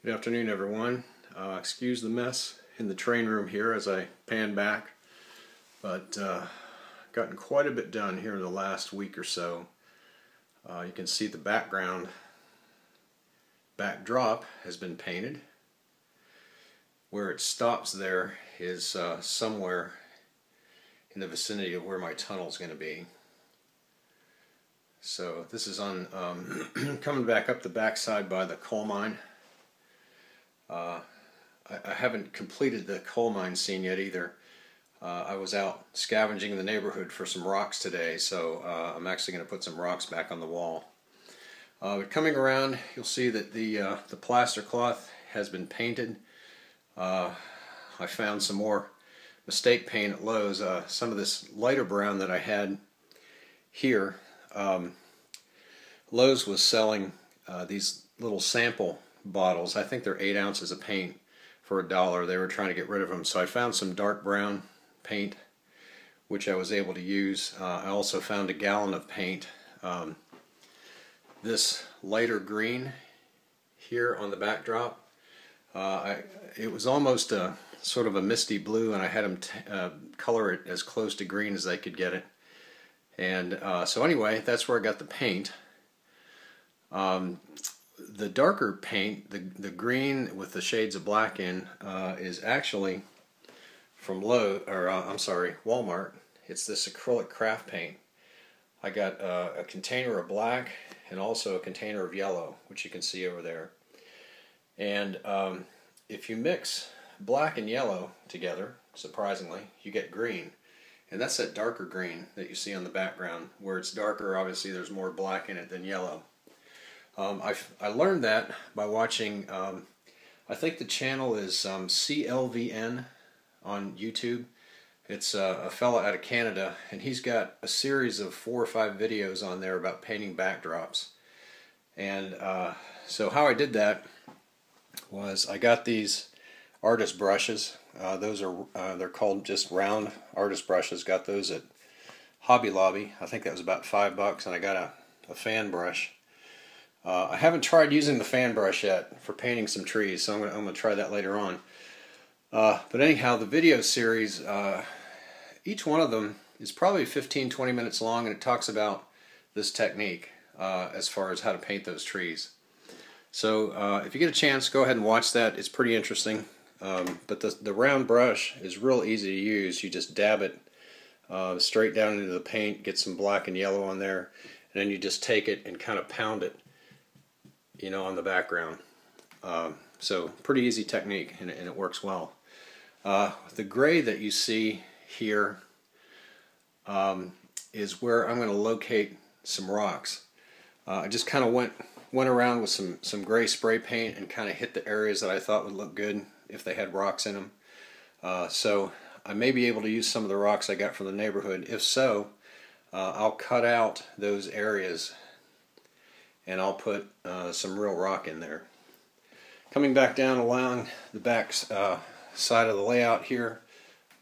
Good afternoon, everyone. Excuse the mess in the train room here as I pan back, but gotten quite a bit done here in the last week or so. You can see the backdrop has been painted. Where it stops there is somewhere in the vicinity of where my tunnel is going to be. So this is on coming back up the backside by the coal mine. I haven't completed the coal mine scene yet either. I was out scavenging in the neighborhood for some rocks today, so I'm actually going to put some rocks back on the wall. But coming around, you'll see that the plaster cloth has been painted. I found some more mistake paint at Lowe's. Some of this lighter brown that I had here, Lowe's was selling these little sample bottles. I think they're 8 ounces of paint for $1. They were trying to get rid of them, so I found some dark brown paint which I was able to use. I also found a gallon of paint. This lighter green here on the backdrop, it was almost a sort of a misty blue, and I had them color it as close to green as they could get it. And so anyway, that's where I got the paint. The darker paint, the green with the shades of black in, is actually from Walmart. It's this acrylic craft paint. I got a container of black and also a container of yellow, which you can see over there. And if you mix black and yellow together, surprisingly, you get green. And that's that darker green that you see on the background. Where it's darker, obviously there's more black in it than yellow. I learned that by watching, I think the channel is CNLVN on YouTube. It's a fella out of Canada, and he's got a series of 4 or 5 videos on there about painting backdrops. And so how I did that was I got these artist brushes. Those are they're called just round artist brushes. Got those at Hobby Lobby. I think that was about $5, and I got a fan brush. I haven't tried using the fan brush yet for painting some trees, so I'm going to try that later on. But anyhow, the video series, each one of them is probably 15-20 minutes long, and it talks about this technique as far as how to paint those trees. So if you get a chance, go ahead and watch that. It's pretty interesting. But the round brush is real easy to use. You just dab it straight down into the paint, get some black and yellow on there, and then you just take it and kind of pound it, you know, on the background. So pretty easy technique, and it works well. The gray that you see here is where I'm going to locate some rocks. I just kind of went around with some gray spray paint and kind of hit the areas that I thought would look good if they had rocks in them. So I may be able to use some of the rocks I got from the neighborhood. If so, I'll cut out those areas and I'll put some real rock in there. Coming back down along the back side of the layout here,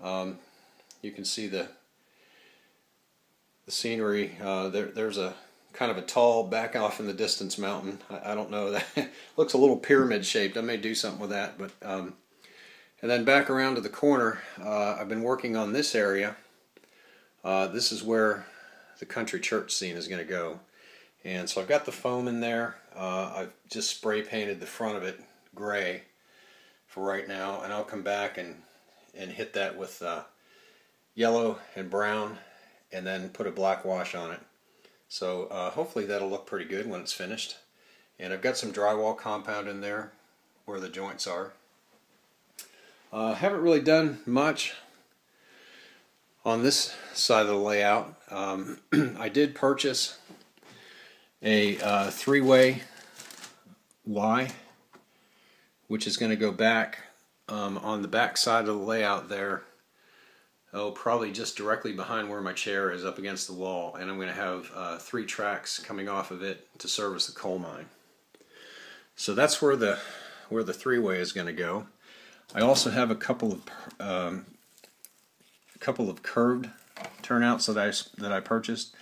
you can see the scenery. There's a kind of a tall, back off in the distance mountain. I don't know, that looks a little pyramid shaped. I may do something with that. But and then back around to the corner, I've been working on this area. This is where the country church scene is going to go. And so I've got the foam in there. I've just spray painted the front of it gray for right now, and I'll come back and hit that with yellow and brown, and then put a black wash on it. So hopefully that'll look pretty good when it's finished. And I've got some drywall compound in there where the joints are. Haven't really done much on this side of the layout. I did purchase a 3-way Y, which is going to go back on the back side of the layout there. Oh, probably just directly behind where my chair is, up against the wall, and I'm going to have 3 tracks coming off of it to service the coal mine. So that's where the 3-way is going to go. I also have a couple of curved turnouts that I purchased.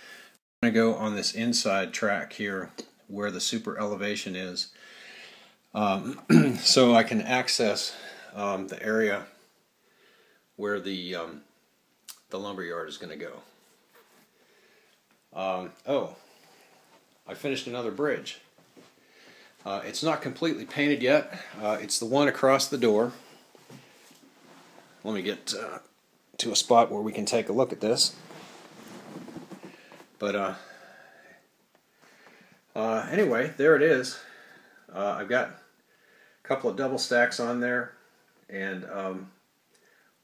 I'm going to go on this inside track here where the super elevation is. so I can access the area where the lumber yard is going to go. Oh, I finished another bridge. It's not completely painted yet. It's the one across the door. Let me get to a spot where we can take a look at this. But anyway, there it is. I've got a couple of double stacks on there, and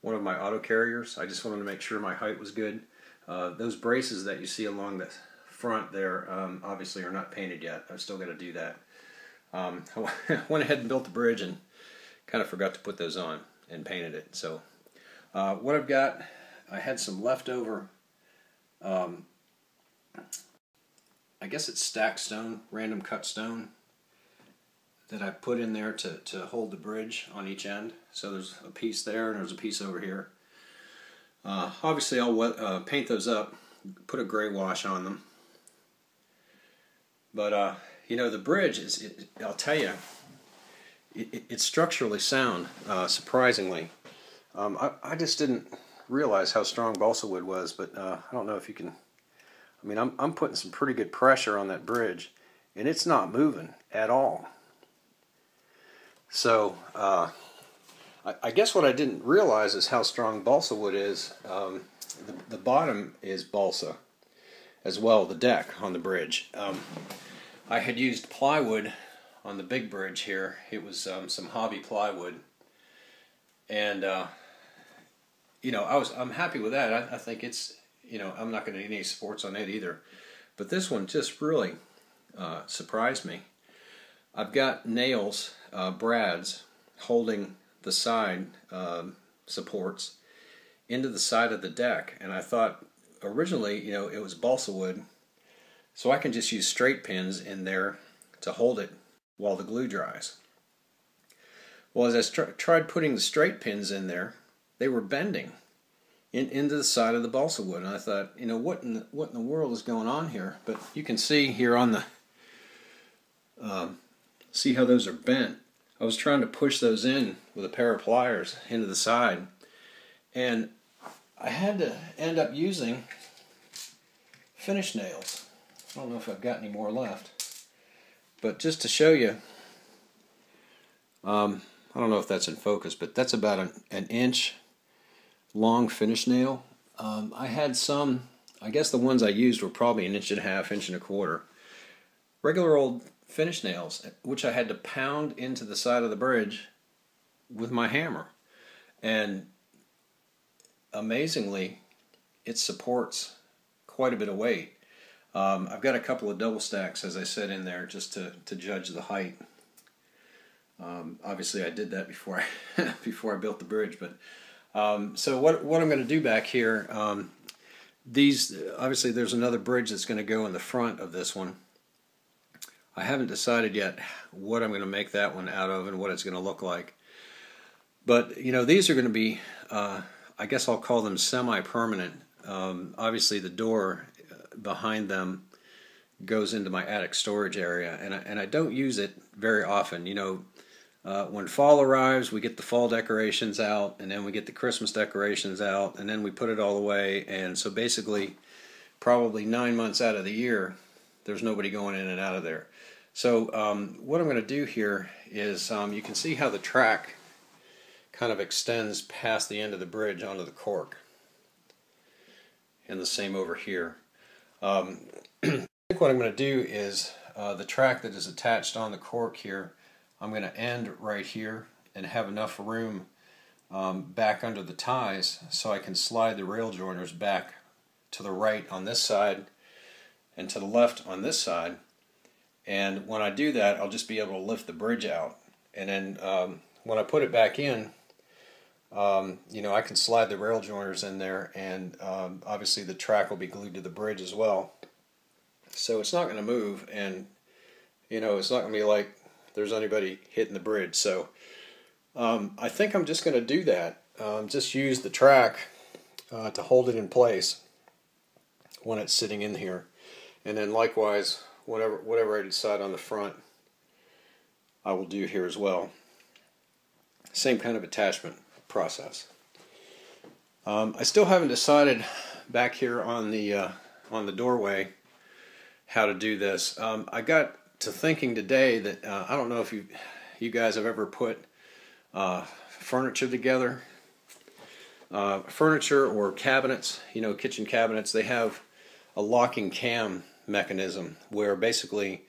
one of my auto carriers. I just wanted to make sure my height was good. Those braces that you see along the front there obviously are not painted yet. I've still got to do that. I went ahead and built the bridge and kind of forgot to put those on and painted it. So what I've got, I had some leftover, I guess it's stacked stone, random cut stone, that I put in there to hold the bridge on each end. So there's a piece there and there's a piece over here. Obviously I'll paint those up, put a gray wash on them. But you know, the bridge I'll tell you, it's structurally sound, surprisingly. I just didn't realize how strong balsa wood was, but I don't know if you can. I mean, I'm putting some pretty good pressure on that bridge, and it's not moving at all. So I guess what I didn't realize is how strong balsa wood is. The bottom is balsa as well, the deck on the bridge. I had used plywood on the big bridge here. It was some hobby plywood, and you know, I'm happy with that. I think it's, you know, I'm not going to need any supports on it either. But this one just really surprised me. I've got nails, brads, holding the side supports into the side of the deck, and I thought originally, you know, it was balsa wood, so I can just use straight pins in there to hold it while the glue dries. Well, as I tried putting the straight pins in there, they were bending into the side of the balsa wood, and I thought, you know, what in the world is going on here? But you can see here on the see how those are bent. I was trying to push those in with a pair of pliers into the side, and I had to end up using finish nails. I don't know if I've got any more left, but just to show you, I don't know if that's in focus, but that's about an inch long finish nail. I had some, I guess the ones I used were probably an inch and a half, inch and a quarter. Regular old finish nails, which I had to pound into the side of the bridge with my hammer. And amazingly, it supports quite a bit of weight. I've got a couple of double stacks, as I said, in there just to judge the height. Obviously I did that before I built the bridge, but so what I'm going to do back here, these, obviously there's another bridge that's going to go in the front of this one. I haven't decided yet what I'm going to make that one out of and what it's going to look like. But you know, these are going to be, I guess I'll call them semi-permanent. Obviously the door behind them goes into my attic storage area, and I don't use it very often. You know, when fall arrives, we get the fall decorations out, and then we get the Christmas decorations out, and then we put it all away. And so basically, probably 9 months out of the year, there's nobody going in and out of there. So what I'm going to do here is, you can see how the track kind of extends past the end of the bridge onto the cork, and the same over here. I think what I'm going to do is the track that is attached on the cork here, I'm going to end right here and have enough room back under the ties so I can slide the rail joiners back to the right on this side and to the left on this side. And when I do that, I'll just be able to lift the bridge out. And then when I put it back in, you know, I can slide the rail joiners in there, and obviously the track will be glued to the bridge as well. So it's not going to move, and you know, it's not going to be like there's anybody hitting the bridge. So I think I'm just going to do that. Just use the track to hold it in place when it's sitting in here, and then likewise, whatever I decide on the front, I will do here as well. Same kind of attachment process. I still haven't decided back here on the doorway how to do this. I got to thinking today that I don't know if you guys have ever put furniture together. Furniture or cabinets, kitchen cabinets, they have a locking cam mechanism where basically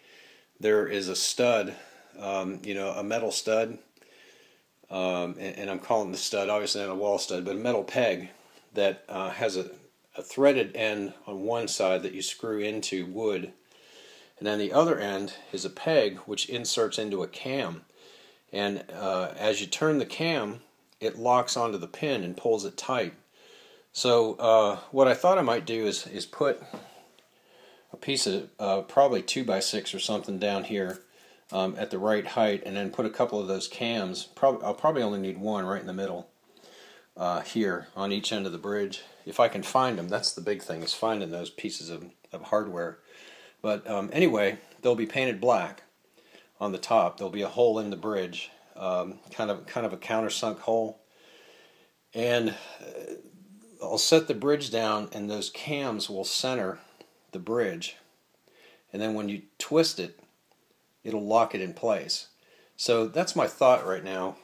there is a stud, a metal stud, and I'm calling the stud obviously not a wall stud, but a metal peg that has a threaded end on one side that you screw into wood, and then the other end is a peg which inserts into a cam, and as you turn the cam, it locks onto the pin and pulls it tight. So what I thought I might do is put a piece of probably 2x6 or something down here at the right height, and then put a couple of those cams. I'll probably only need one right in the middle here on each end of the bridge, if I can find them. That's the big thing, is finding those pieces of hardware. But anyway, they'll be painted black on the top. There'll be a hole in the bridge. Kind of a countersunk hole, and I'll set the bridge down, and those cams will center the bridge, and then when you twist it, it'll lock it in place. So that's my thought right now.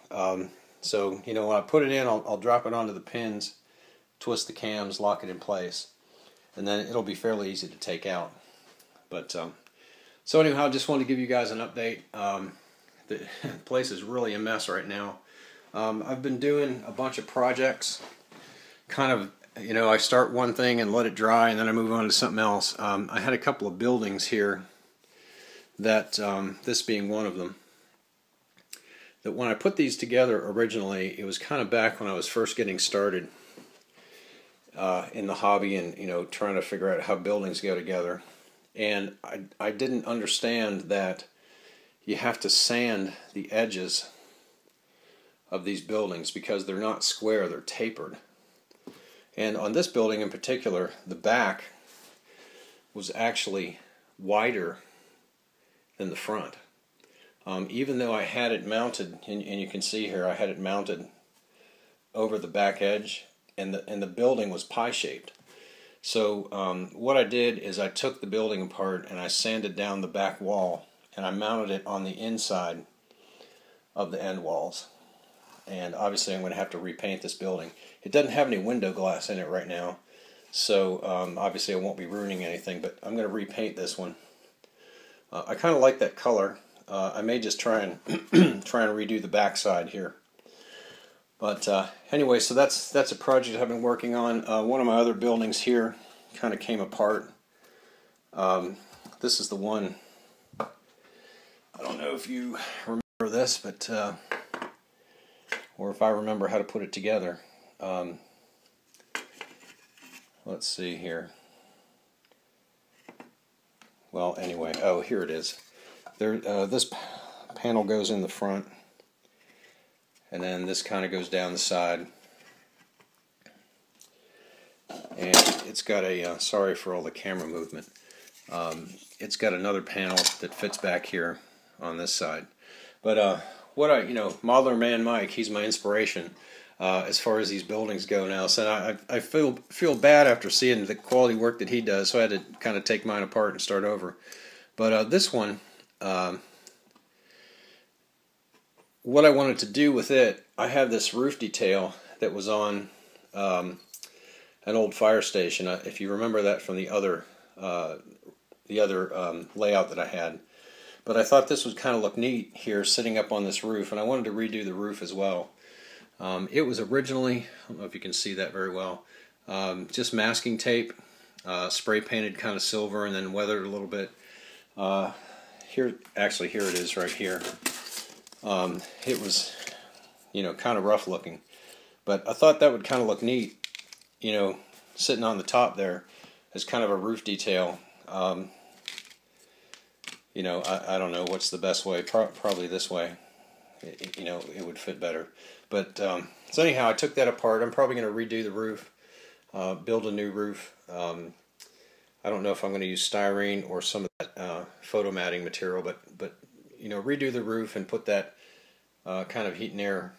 So when I put it in, I'll drop it onto the pins, twist the cams, lock it in place, and then it'll be fairly easy to take out. But so anyhow, I just wanted to give you guys an update. The place is really a mess right now. I've been doing a bunch of projects. Kind of, I start one thing and let it dry, and then I move on to something else. I had a couple of buildings here that, this being one of them, that when I put these together originally, it was kind of back when I was first getting started in the hobby and, trying to figure out how buildings go together. And I didn't understand that you have to sand the edges of these buildings because they're not square, they're tapered. And on this building in particular, the back was actually wider than the front. Even though I had it mounted, and you can see here, I had it mounted over the back edge, and the building was pie-shaped. So what I did is I took the building apart and I sanded down the back wall, and I mounted it on the inside of the end walls. And obviously I'm going to have to repaint this building. It doesn't have any window glass in it right now, so obviously I won't be ruining anything, but I'm going to repaint this one. I kind of like that color. I may just try and redo the back side here. But anyway, so that's a project I've been working on. One of my other buildings here kind of came apart. This is the one. I don't know if you remember this, but or if I remember how to put it together. Let's see here. Well, anyway, oh, here it is. This panel goes in the front, and then this kind of goes down the side. And it's got a, sorry for all the camera movement, it's got another panel that fits back here on this side. But what Modeler Man Mike, he's my inspiration as far as these buildings go now. So I feel bad after seeing the quality work that he does, so I had to kind of take mine apart and start over. But this one, what I wanted to do with it, I have this roof detail that was on an old fire station. If you remember that from the other layout that I had. But I thought this would kind of look neat here, sitting up on this roof, and I wanted to redo the roof as well. It was originally, I don't know if you can see that very well, just masking tape, spray painted kind of silver, and then weathered a little bit. Here it is right here. It was, kind of rough looking, but I thought that would kind of look neat, sitting on the top there as kind of a roof detail. I don't know what's the best way. Probably this way. It would fit better. But so anyhow, I took that apart. I'm probably going to redo the roof, build a new roof. I don't know if I'm going to use styrene or some of that photo matting material, but redo the roof and put that kind of heat and air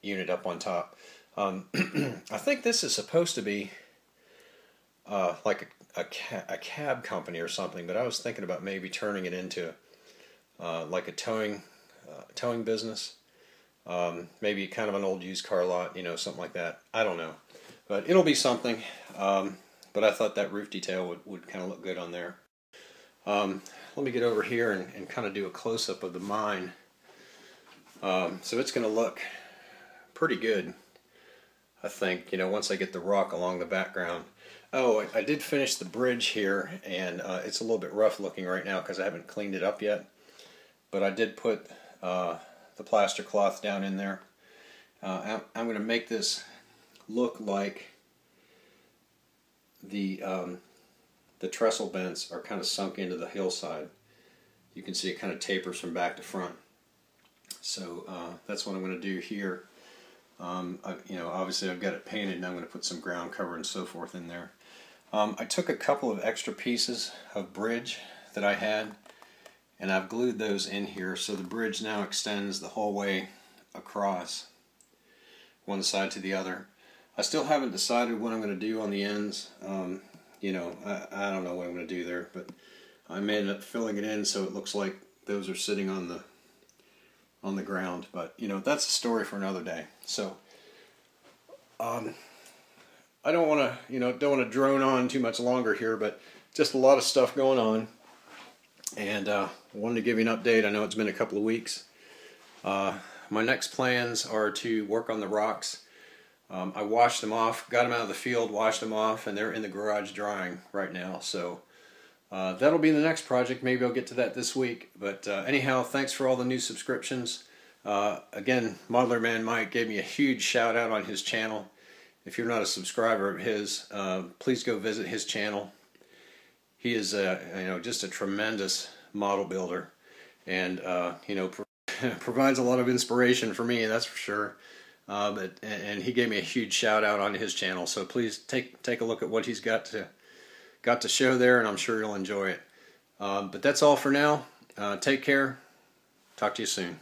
unit up on top. I think this is supposed to be like a cab company or something, but I was thinking about maybe turning it into like a towing business. Maybe kind of an old used car lot, something like that. I don't know, but it'll be something. But I thought that roof detail would kind of look good on there. Let me get over here and kind of do a close-up of the mine. So it's going to look pretty good, I think, once I get the rock along the background. Oh, I did finish the bridge here, and it's a little bit rough looking right now because I haven't cleaned it up yet. But I did put the plaster cloth down in there. I'm going to make this look like the trestle vents are kind of sunk into the hillside. You can see it kind of tapers from back to front. So that's what I'm going to do here. Obviously I've got it painted, and I'm going to put some ground cover and so forth in there. I took a couple of extra pieces of bridge that I had, and I've glued those in here, so the bridge now extends the whole way across one side to the other. I still haven't decided what I'm going to do on the ends. I don't know what I'm going to do there, but I may end up filling it in so it looks like those are sitting on the ground. But that's a story for another day. So I don't want to drone on too much longer here, but just a lot of stuff going on, and wanted to give you an update. I know it's been a couple of weeks. My next plans are to work on the rocks. I washed them off, got them out of the field, washed them off, and they're in the garage drying right now. So that'll be the next project. Maybe I'll get to that this week. But anyhow, thanks for all the new subscriptions. Again, Modeler Man Mike gave me a huge shout out on his channel. If you're not a subscriber of his, please go visit his channel. He is just a tremendous model builder, and provides a lot of inspiration for me, that's for sure. And he gave me a huge shout out on his channel, so please take a look at what he's got to show there, and I'm sure you'll enjoy it. But that's all for now. Take care. Talk to you soon.